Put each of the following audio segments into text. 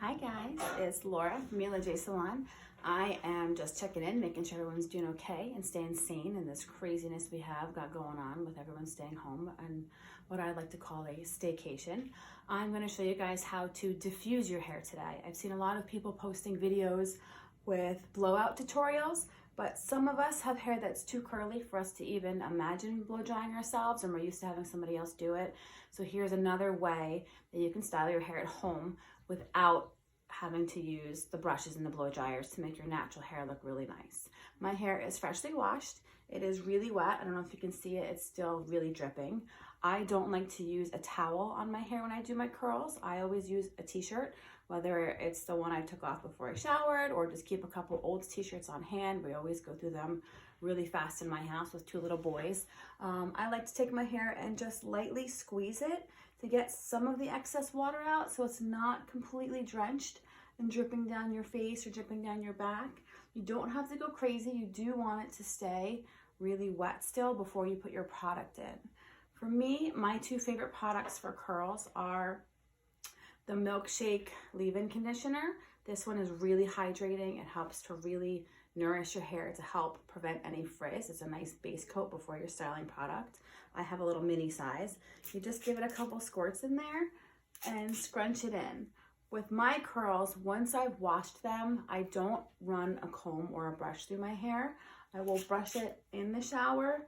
Hi guys, it's Laura from Mila J Salon. I am just checking in, making sure everyone's doing okay and staying sane in this craziness we have got going on with everyone staying home and what I like to call a staycation. I'm going to show you guys how to diffuse your hair today. I've seen a lot of people posting videos with blowout tutorials, but some of us have hair that's too curly for us to even imagine blow drying ourselves, and we're used to having somebody else do it. So here's another way that you can style your hair at home without having to use the brushes and the blow dryers to make your natural hair look really nice. My hair is freshly washed. It is really wet. I don't know if you can see it. It's still really dripping. I don't like to use a towel on my hair when I do my curls. I always use a t-shirt, whether it's the one I took off before I showered or just keep a couple old t-shirts on hand. We always go through them really fast in my house with two little boys. I like to take my hair and just lightly squeeze it to get some of the excess water out so it's not completely drenched and dripping down your face or dripping down your back. You don't have to go crazy. You do want it to stay really wet still before you put your product in. For me, my two favorite products for curls are the Milkshake leave-in conditioner. This one is really hydrating. It helps to really nourish your hair to help prevent any frizz. It's a nice base coat before your styling product. I have a little mini size. You just give it a couple squirts in there and scrunch it in. With my curls, once I've washed them, I don't run a comb or a brush through my hair. I will brush it in the shower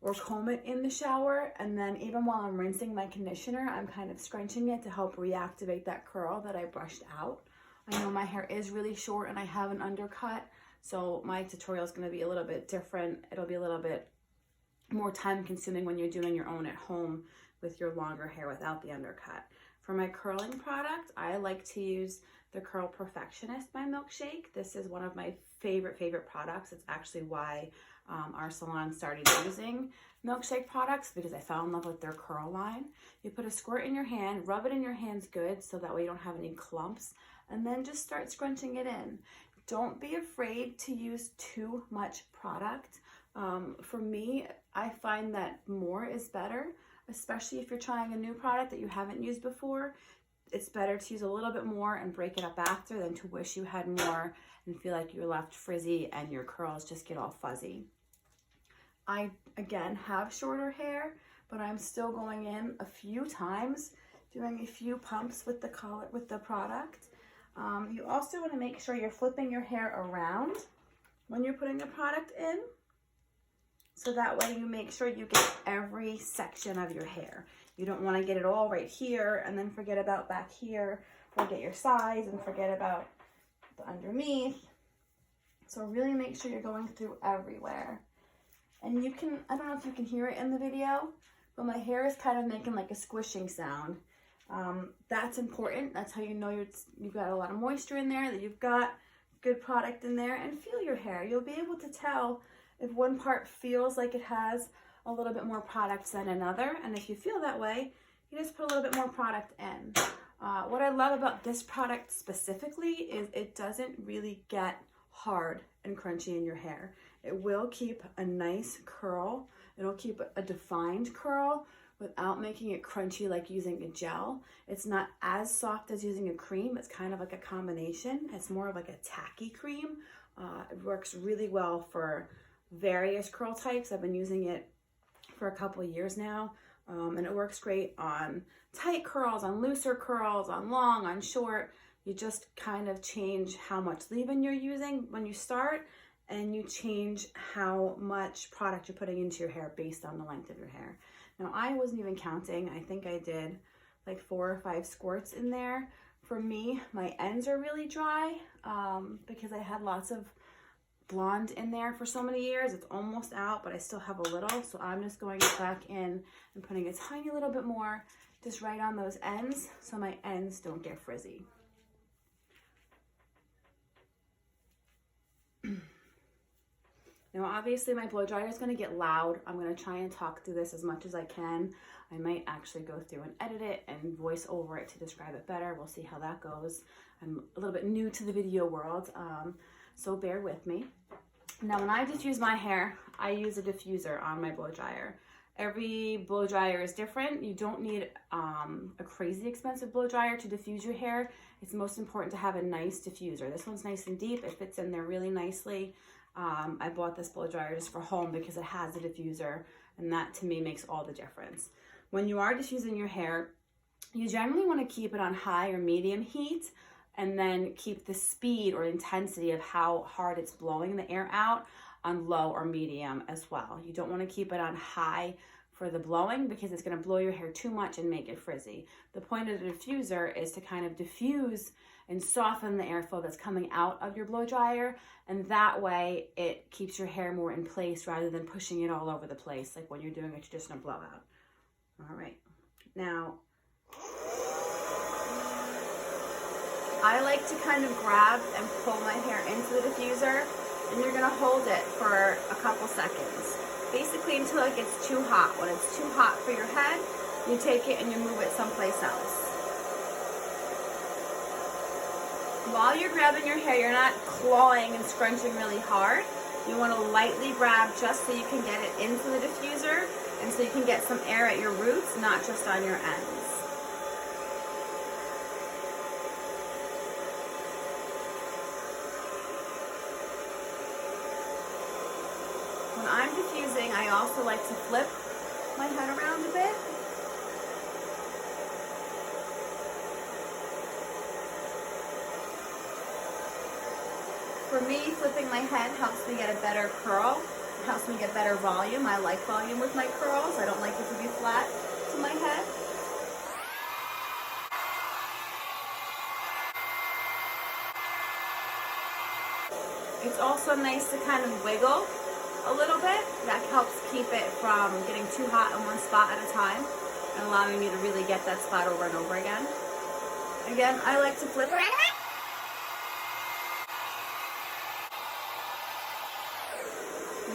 or comb it in the shower, and then even while I'm rinsing my conditioner, I'm kind of scrunching it to help reactivate that curl that I brushed out. I know my hair is really short and I have an undercut, so my tutorial is going to be a little bit different. It'll be a little bit more time consuming when you're doing your own at home with your longer hair without the undercut. For my curling product, I like to use the Curl Perfectionist by Milkshake. This is one of my favorite products. It's actually why our salon started using Milkshake products, because I fell in love with their curl line. You put a squirt in your hand, rub it in your hands good so that way you don't have any clumps, and then just start scrunching it in. Don't be afraid to use too much product. For me, I find that more is better, especially if you're trying a new product that you haven't used before. It's better to use a little bit more and break it up after than to wish you had more and feel like you're left frizzy and your curls just get all fuzzy. I, again, have shorter hair, but I'm still going in a few times, doing a few pumps with the product. You also want to make sure you're flipping your hair around when you're putting the product in, so that way you make sure you get every section of your hair. You don't want to get it all right here and then forget about back here, forget your sides and forget about the underneath. So really make sure you're going through everywhere. And you can, I don't know if you can hear it in the video, but my hair is kind of making like a squishing sound. That's important. That's how you know you've got a lot of moisture in there, that you've got good product in there. And feel your hair. You'll be able to tell if one part feels like it has a little bit more product than another. And if you feel that way, you just put a little bit more product in. What I love about this product specifically is it doesn't really get hard and crunchy in your hair. It will keep a nice curl. It'll keep a defined curl without making it crunchy like using a gel. It's not as soft as using a cream. It's kind of like a combination. It's more of like a tacky cream. It works really well for various curl types. I've been using it for a couple of years now, and it works great on tight curls, on looser curls, on long, on short. You just kind of change how much leave-in you're using when you start, and you change how much product you're putting into your hair based on the length of your hair. Now, I wasn't even counting. I think I did like 4 or 5 squirts in there. For me, my ends are really dry because I had lots of blonde in there for so many years. It's almost out, but I still have a little, so I'm just going back in and putting a tiny little bit more just right on those ends so my ends don't get frizzy. Now, obviously my blow dryer is going to get loud. I'm going to try and talk through this as much as I can. I might actually go through and edit it and voice over it to describe it better. We'll see how that goes. I'm a little bit new to the video world, so bear with me. Now, when I diffuse my hair, I use a diffuser on my blow dryer. Every blow dryer is different. You don't need a crazy expensive blow dryer to diffuse your hair. It's most important to have a nice diffuser. This one's nice and deep. It fits in there really nicely. I bought this blow dryer just for home because it has a diffuser, and that to me makes all the difference. When you are diffusing your hair, you generally want to keep it on high or medium heat, and then keep the speed or intensity of how hard it's blowing the air out on low or medium as well. You don't want to keep it on high for the blowing because it's going to blow your hair too much and make it frizzy. The point of the diffuser is to kind of diffuse and soften the airflow that's coming out of your blow dryer, and that way it keeps your hair more in place rather than pushing it all over the place like when you're doing a traditional blowout. All right, now I like to kind of grab and pull my hair into the diffuser, and you're gonna hold it for a couple seconds, basically until it gets too hot. When it's too hot for your head, you take it and you move it someplace else. While you're grabbing your hair, you're not clawing and scrunching really hard. You want to lightly grab just so you can get it into the diffuser and so you can get some air at your roots, not just on your ends. When I'm diffusing, I also like to flip my head around a bit. For me, flipping my head helps me get a better curl. It helps me get better volume. I like volume with my curls. I don't like it to be flat to my head. It's also nice to kind of wiggle a little bit. That helps keep it from getting too hot in one spot at a time and allowing me to really get that spot over and over again. Again, I like to flip it.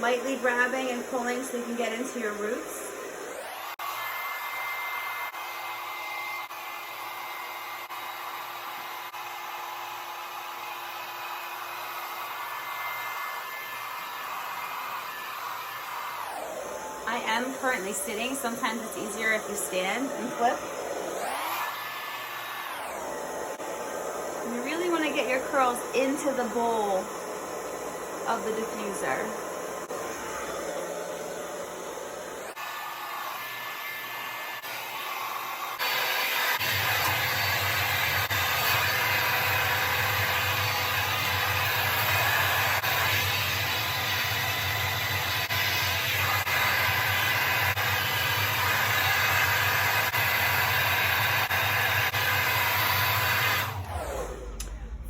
Lightly grabbing and pulling so you can get into your roots. I am currently sitting. Sometimes it's easier if you stand and flip. You really want to get your curls into the bowl of the diffuser.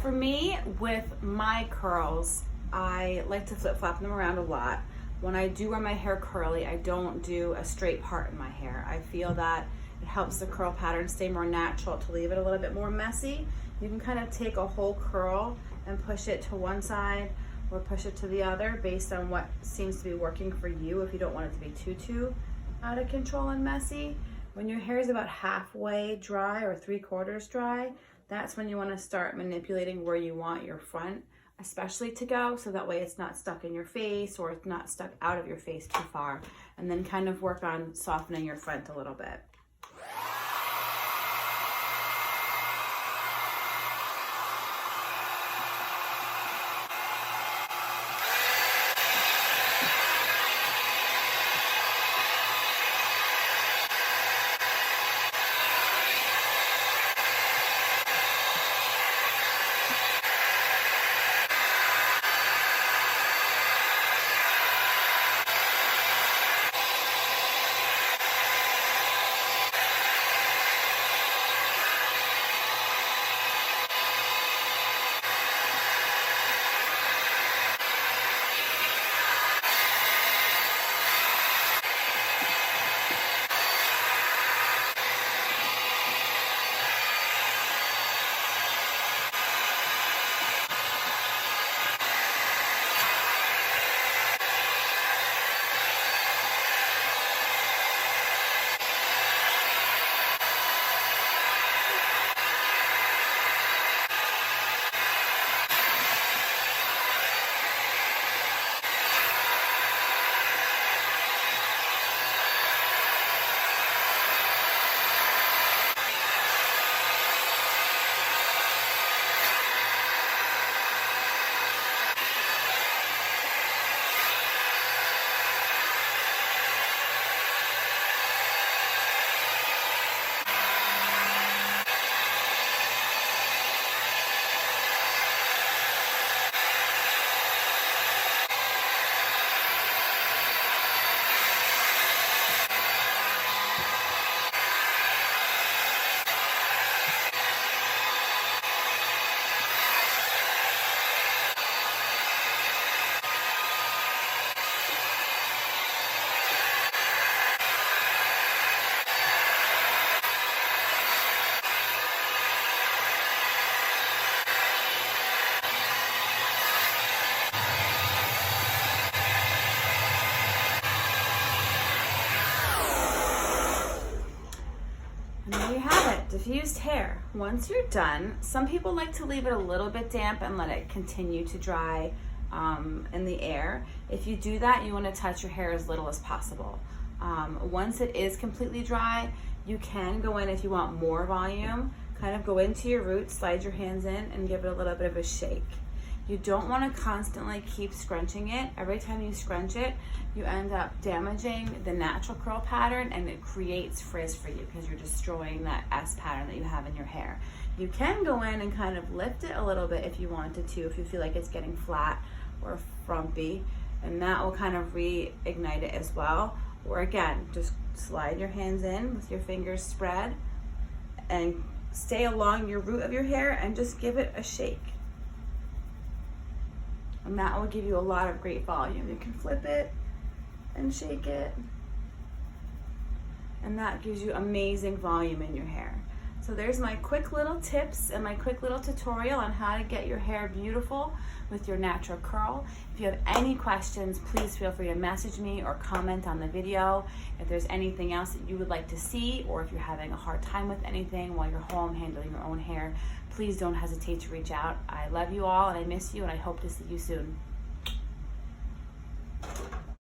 For me, with my curls, I like to flip-flop them around a lot. When I do wear my hair curly, I don't do a straight part in my hair. I feel that it helps the curl pattern stay more natural to leave it a little bit more messy. You can kind of take a whole curl and push it to one side or push it to the other based on what seems to be working for you if you don't want it to be too out of control and messy. When your hair is about halfway dry or 3/4 dry, that's when you want to start manipulating where you want your front especially to go, so that way it's not stuck in your face or it's not stuck out of your face too far, and then kind of work on softening your front a little bit. diffused hair. Once you're done, some people like to leave it a little bit damp and let it continue to dry in the air. If you do that, you want to touch your hair as little as possible. Once it is completely dry, you can go in if you want more volume, kind of go into your roots, slide your hands in, and give it a little bit of a shake. You don't want to constantly keep scrunching it. Every time you scrunch it, you end up damaging the natural curl pattern, and it creates frizz for you because you're destroying that S pattern that you have in your hair. You can go in and kind of lift it a little bit if you wanted to, if you feel like it's getting flat or frumpy, and that will kind of reignite it as well. Or again, just slide your hands in with your fingers spread and stay along your root of your hair and just give it a shake. And that will give you a lot of great volume. You can flip it and shake it, and that gives you amazing volume in your hair. So there's my quick little tips and my quick little tutorial on how to get your hair beautiful with your natural curl. If you have any questions, please feel free to message me or comment on the video. If there's anything else that you would like to see, or if you're having a hard time with anything while you're home handling your own hair, please don't hesitate to reach out. I love you all and I miss you, and I hope to see you soon.